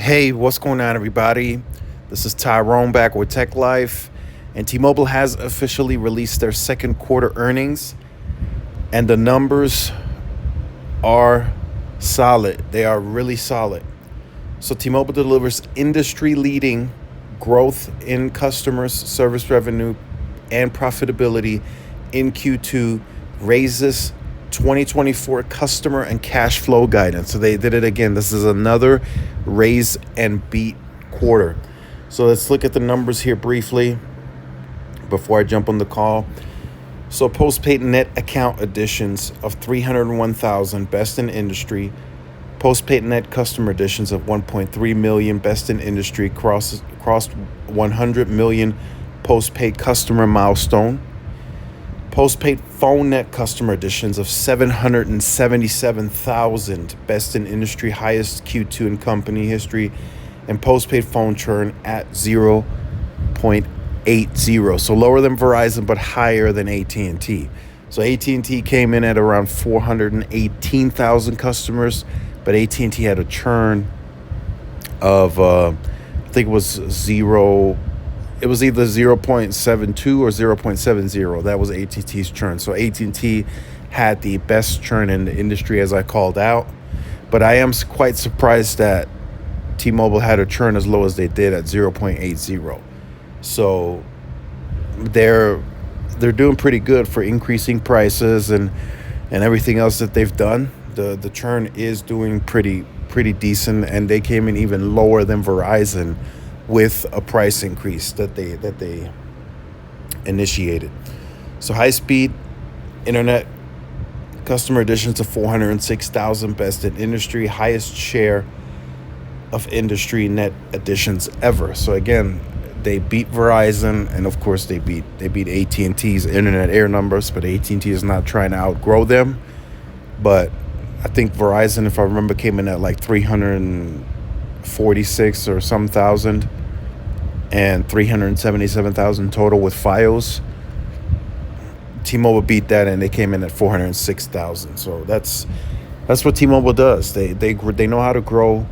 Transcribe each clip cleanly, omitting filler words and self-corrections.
Hey, what's going on, everybody? This is Tyrone back with Tech Life, and T-Mobile has officially released their second quarter earnings, and the numbers are solid. They are really solid. So T-Mobile delivers industry-leading growth in customers, service revenue, and profitability in Q2, raises 2024 customer and cash flow guidance. So they did it again. This is another raise and beat quarter. So let's look at the numbers here briefly before I jump on the call. So postpaid net account additions of 301,000, best in industry. Postpaid net customer additions of 1.3 million, best in industry, crossed 100 million postpaid customer milestone. Postpaid phone net customer additions of 777,000, best in industry, highest Q2 in company history, and postpaid phone churn at 0.80, so lower than Verizon but higher than AT&T. So AT&T came in at around 418,000 customers, but AT&T had a churn of I think it was zero. It was either 0.72 or 0.70. That was AT&T's churn. So AT&T had the best churn in the industry, as I called out. But I am quite surprised that T-Mobile had a churn as low as they did at 0.80. So they're doing pretty good for increasing prices and everything else that they've done. The churn is doing pretty decent, and they came in even lower than Verizon with a price increase that they initiated. So high-speed internet customer additions of 406,000, best in industry, highest share of industry net additions ever. So again, they beat Verizon, and of course they beat AT&T's internet air numbers, but AT&T is not trying to outgrow them. But I think Verizon, if I remember, came in at like 346 or some thousand, and 377,000 total with Fios. T-Mobile beat that, and they came in at 406,000. So that's what T-Mobile does. They know how to grow,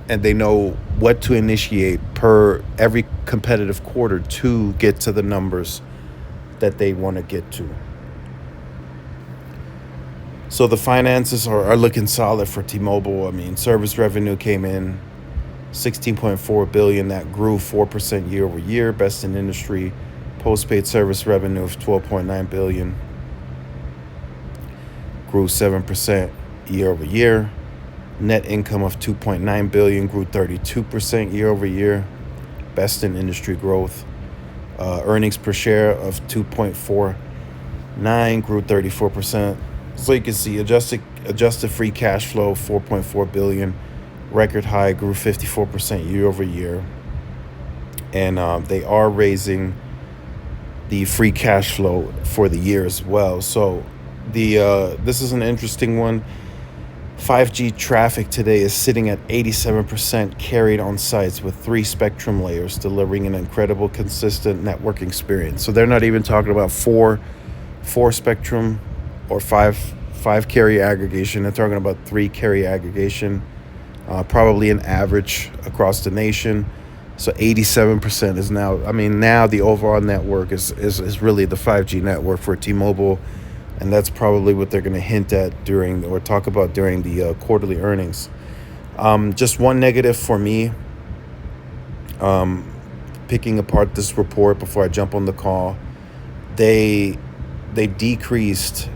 and they know what to initiate per every competitive quarter to get to the numbers that they want to get to. So the finances are looking solid for T-Mobile. I mean, service revenue came in $16.4 billion. That grew 4% year over year, best in industry. Postpaid service revenue of $12.9 billion, grew 7% year over year. Net income of $2.9 billion, grew 32% year over year, best in industry growth. Earnings per share of 2.49, grew 34%. So you can see adjusted free cash flow, $4.4 billion, record high, grew 54% year over year. And they are raising the free cash flow for the year as well. So this is an interesting one. 5G traffic today is sitting at 87% carried on sites with 3 spectrum layers, delivering an incredible, consistent network experience. So they're not even talking about four spectrum or five carrier aggregation. They're talking about 3 carrier aggregation, probably an average across the nation. So 87% is now. I mean, now the overall network is really the 5G network for T-Mobile. And that's probably what they're going to hint at talk about during the quarterly earnings. Just one negative for me, picking apart this report before I jump on the call, they decreased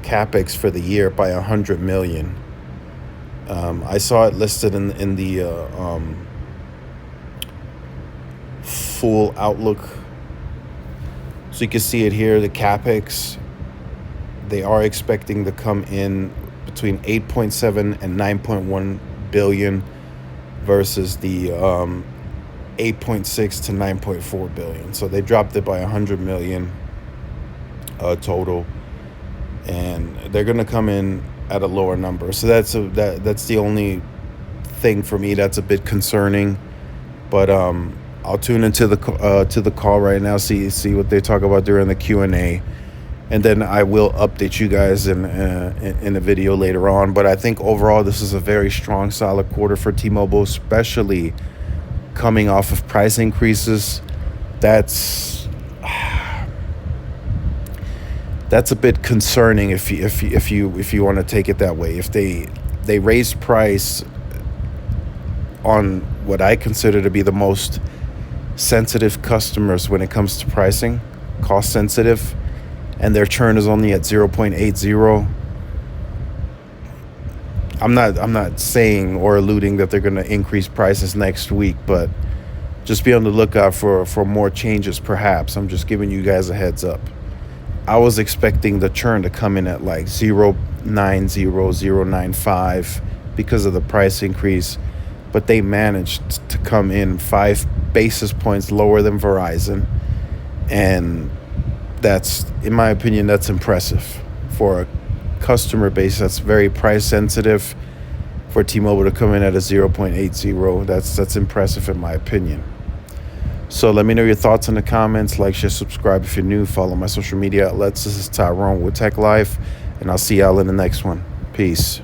CapEx for the year by $100 million. I saw it listed in the full outlook. So you can see it here, the CapEx. They are expecting to come in between 8.7 and 9.1 billion versus the 8.6 to 9.4 billion. So they dropped it by 100 million total, and they're going to come in at a lower number. So that's the only thing for me that's a bit concerning. But I'll tune into the call right now, see what they talk about during the Q&A. and then I will update you guys in a video later on. But I think overall this is a very strong, solid quarter for T-Mobile, especially coming off of price increases. That's a bit concerning if you want to take it that way. If they raise price on what I consider to be the most sensitive customers when it comes to pricing, cost sensitive, and their churn is only at 0.80. I'm not saying or alluding that they're going to increase prices next week, but just be on the lookout for more changes perhaps. I'm just giving you guys a heads up. I was expecting the churn to come in at like 0.90, 0.95 because of the price increase, but they managed to come in 5 basis points lower than Verizon, and that's, in my opinion, that's impressive for a customer base that's very price sensitive. For T-Mobile to come in at a 0.80, that's impressive in my opinion. So let me know your thoughts in the comments. Like, share, subscribe if you're new. Follow my social media outlets. This is Tyrone with Tech Life, and I'll see y'all in the next one. Peace.